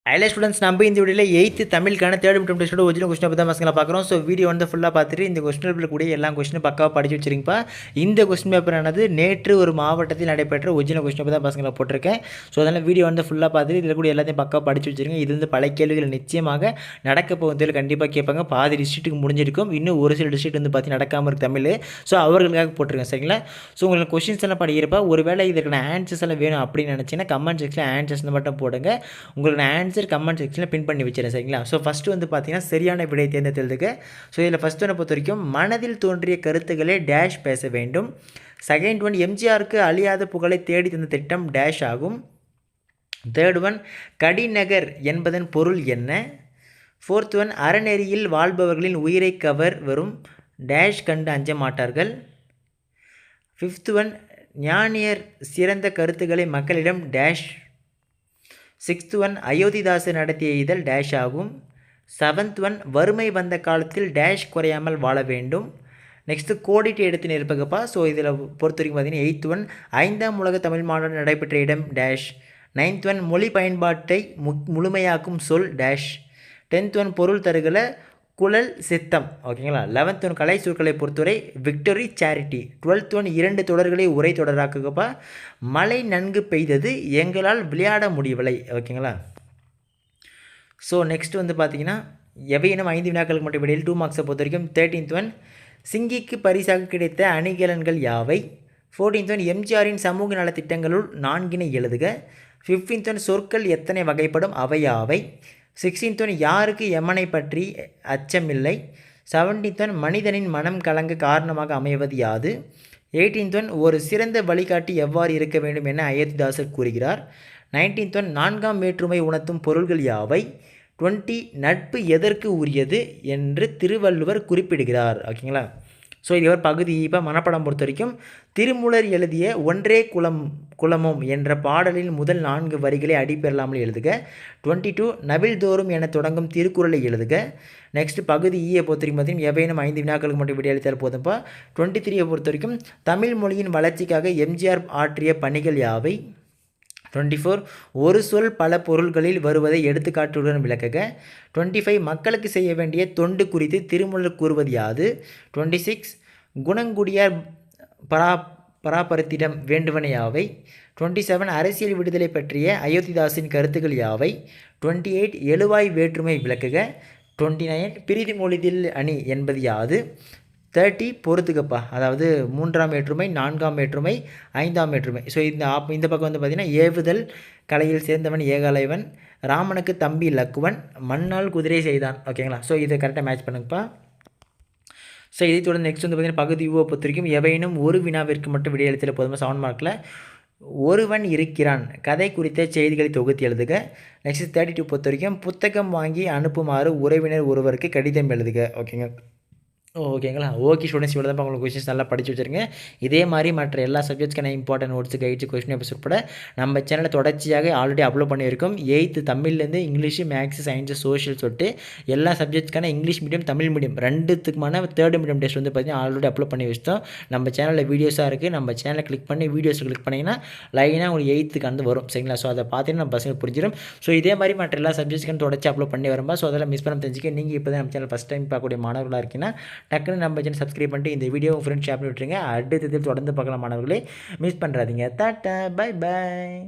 Hello students, நம்ம இந்த வீடியோவில் 8th தமிழுக்கான தேர்ட் மிட்டம் டெஸ்ட்டோட ஒரிஜினல் கொஸ்டின் பற்றி தான் பார்க்குறோம். ஸோ வீடியோ வந்து ஃபுல்லாக பார்த்துட்டு இந்த கொஸ்டின் பேப்பரில் கூடிய எல்லா கொஸ்டினும் பக்காவாக படிச்சு வச்சிருங்கப்பா. இந்த கொஸ்டின் பேப்பர் ஆனது நேற்று ஒரு மாவட்டத்தில் நடைபெற்ற ஒரிஜினல் கொஸ்டின் பேப்பர் தான் பசங்களை போட்டிருக்கேன். ஸோ அதனால் வீடியோ வந்து ஃபுல்லாக பார்த்துட்டு இதில் கூட எல்லாத்தையும் பக்காவாக படிச்சு வச்சிருங்க. இது வந்து பல கேள்விகள் நிச்சயமாக நடக்க போகுதில் கண்டிப்பாக கேட்பாங்க. பாதி டிஸ்ட்ரிக்ட்டுக்கு முடிஞ்சிருக்கும், இன்னும் ஒரு சில டிஸ்ட்ரிக்ட் வந்து பார்த்து நடக்காமல் இருக்கு தமிழ். ஸோ அவர்களுக்காக போட்டிருக்கேன், சரிங்களா? ஸோ உங்களுக்கு கொஸ்டின்ஸ் எல்லாம் படிக்கிறப்ப ஒருவேளை இதற்கான ஆன்சர்ஸ் எல்லாம் வேணும் அப்படின்னு நினச்சிங்கன்னா கமெண்ட் செக்ஷனில் ஆன்சர்ஸ் மட்டும் போடுங்க. உங்களுக்கு ஆன்சர் கமெண்ட் செக்ஷனில் பின் பண்ணி வச்சிடறேன், சரிங்களா? ஸோ ஃபஸ்ட்டு வந்து பார்த்தீங்கன்னா சரியான விடை தேர்ந்தெடுத்துக்கு. ஸோ இதில் ஃபஸ்ட் ஒன்றை பொறுத்த வரைக்கும் மனதில் தோன்றிய கருத்துக்களை டேஷ் பேச வேண்டும். செகண்ட் ஒன் எம்ஜிஆருக்கு அழியாத புகழை தேடி தந்த திட்டம் டேஷ் ஆகும். தேர்ட் ஒன் கடிநகர் என்பதன் பொருள் என்ன? ஃபோர்த் ஒன் அறநெறியில் வாழ்பவர்களின் உயிரை கவர் வரும் டேஷ் கண்டு அஞ்ச மாட்டார்கள். ஃபிஃப்த் ஒன் ஞானியர் சிறந்த கருத்துக்களை மக்களிடம் டேஷ். சிக்ஸ்த் ஒன் அயோத்திதாசர் நடத்திய இதழ் டேஷ் ஆகும். செவன்த் ஒன் வறுமை வந்த காலத்தில் டேஷ் குறையாமல் வாழ வேண்டும். நெக்ஸ்ட்டு கோடிட்டு எடுத்து நிற்பகப்பா. ஸோ இதில் பொறுத்த வரைக்கும் பார்த்தீங்கன்னா எயித் ஒன் 5ஆம் உலக தமிழ் மாநாடு நடைபெற்ற இடம் டேஷ். நைன்த் ஒன் மொழி பயன்பாட்டை முழுமையாக்கும் சொல் டேஷ். 10th ஒன் பொருள் தருகல குழல் சித்தம், ஓகேங்களா? 11th ஒன் கலை சொற்களை பொறுத்தவரை விக்டரி சேரிட்டி. 12th ஒன் 2 தொடர்களை உரை தொடராக்குப்பா. மழை நன்கு பெய்தது எங்களால் விளையாட முடியவில்லை, ஓகேங்களா? ஸோ நெக்ஸ்ட் வந்து பார்த்தீங்கன்னா எவையினும் 5 வினாக்களுக்கு மட்டும் விடையில் 2 மார்க்ஸை பொறுத்த வரைக்கும் 13th ஒன் சிங்கிக்கு பரிசாக கிடைத்த அணிகலன்கள் யாவை? 14th ஒன் எம்ஜிஆரின் சமூக நலத்திட்டங்களுள் 4 எழுதுக. 15th ஒன் சொற்கள் எத்தனை வகைப்படும், அவை யாவை? 16th ஒன் யாருக்கு யமனை பற்றி அச்சமில்லை? 17th ஒன் மனிதனின் மனம் கலங்க காரணமாக அமைவது யாது? 18th ஒன் ஒரு சிறந்த வழிகாட்டி எவ்வாறு இருக்க வேண்டும் என அயோத்திதாசர் கூறுகிறார். 19th ஒன் 4ஆம் வேற்றுமை உணர்த்தும் பொருள்கள் யாவை? 20 நட்பு எதற்கு உரியது என்று திருவள்ளுவர் குறிப்பிடுகிறார், ஓகேங்களா? ஸோ இது ஒரு பகுதி இப்போ மனப்படம் பொறுத்த வரைக்கும் திருமூலர் எழுதிய ஒன்றே குலமும் என்ற பாடலின் முதல் 4 வரிகளை அடிப்பெறலாமல் எழுதுக. 22 நபில்தோறும் என தொடங்கும் திருக்குறளை எழுதுக. நெக்ஸ்ட் பகுதி ஈயை பொறுத்த வரைக்கும் பார்த்தீங்கன்னா எவையினும் 5 வினாக்களுக்கு மட்டும் விடையளித்தால் போதும்ப்பா. 23 பொறுத்த வரைக்கும் தமிழ் மொழியின் வளர்ச்சிக்காக எம்ஜிஆர் ஆற்றிய பணிகள் யாவை? 24 ஒரு சொல் பல பொருள்களில் வருவதை எடுத்துக்காட்டுடன் விளக்குக. 25 மக்களுக்கு செய்ய வேண்டிய தொண்டு குறித்து திருமூலர் கூறுவது யாது? 26 குணங்குடியார் பராபரத்திடம் வேண்டுவன யாவை? 27 அரசியல் விடுதலை பற்றிய அயோத்திதாசின் கருத்துக்கள் யாவை? 28 எழுவாய் வேற்றுமை விளக்குக. 29 பிரிதி மொழிதில் அணி என்பது யாது? 30 பொறுத்துக்கப்பா, அதாவது 3ஆம் வேற்றுமை, 4ஆம் வேற்றுமை, 5ஆம் வேற்றுமை. ஸோ இந்த பக்கம் வந்து பார்த்திங்கன்னா ஏவுதல் கலையில் சேர்ந்தவன் ஏகாலைவன், ராமனுக்கு தம்பி லக்குவன், மண்ணால் குதிரை செய்தான், ஓகேங்களா? ஸோ இதை கரெக்டாக மேட்ச் பண்ணுங்கப்பா. ஸோ இதை தொடர்ந்து நெக்ஸ்ட் வந்து பார்த்திங்கன்னா பகுதி ஊவை பொறுத்த வரைக்கும் எவையினும் ஒரு வினாவிற்கு மட்டும் விடையளித்தல் போதுமா 7 மார்க்கில். ஒருவன் இருக்கிறான் கதை குறித்த செய்திகளை தொகுத்து எழுதுக. நெக்ஸ்ட் 32 பொறுத்த வரைக்கும் புத்தகம் வாங்கி அனுப்புமாறு உறவினர் ஒருவருக்கு கடிதம் எழுதுக, ஓகேங்களா? ஓகே ஸ்டூடெண்ட்ஸ், இவ்வளோ தான் உங்களுக்கு கொஸ்டின்ஸ் நல்லா படிச்சு வச்சுருங்க. இதே மாதிரி மற்ற எல்லா சப்ஜெக்ட்ஸ்க்கான important notes, guides, question papers உட்பட நம்ம சேனலில் தொடர்ச்சியாக ஆல்ரெடி அப்லோட் பண்ணியிருக்கோம். 8th தமிழ்லேருந்து இங்கிலீஷ், மேக்ஸ், சயின்ஸு, சோஷியல் சொல்லிட்டு எல்லா சப்ஜெக்ட்ஸ்க்கான இங்கிலீஷ் மீடியம், தமிழ் மீடியம் ரெண்டுத்துக்குமான தேர்ட் மீடியம் டெஸ்ட் வந்து பார்த்திங்கன்னா ஆல்ரெடி அப்லோட் பண்ணி வச்சிட்டோம். நம்ம சேனலில் வீடியோஸாக இருக்குது. நம்ம சேனலை கிளிக் பண்ணி வீடியோஸ் கிளிக் பண்ணிங்கன்னா லைனாக உங்களுக்கு 8th வந்து வரும், சரிங்களா? ஸோ அதை பார்த்தீங்கன்னா நம்ம பசங்க புரிஞ்சிடும். ஸோ இதே மாதிரி மற்ற எல்லா சப்ஜெக்ட்ஸ்க்கான தொடர்ச்சி அப்லோட் பண்ணி வரும்பா. ஸோ அதெல்லாம் மிஸ் பண்ண தெரிஞ்சுக்க. நீங்கள் இப்போ தான் நம்ம சேனல் ஃபஸ்ட் டைம் பார்க்கக்கூடிய மாணவர்களாக இருக்கீங்கன்னா டக்குன்னு நம்ம சேனல் சப்ஸ்கிரைப் பண்ணிட்டு இந்த வீடியோ உங்கள் ஃப்ரெண்ட்ஸ் ஷேர் பண்ணி விட்டுருங்க. அடுத்தது தொடர்ந்து பார்க்கலாம் மாணவர்களே, மிஸ் பண்ணுறாதீங்க. டாட்டா, பை பாய்.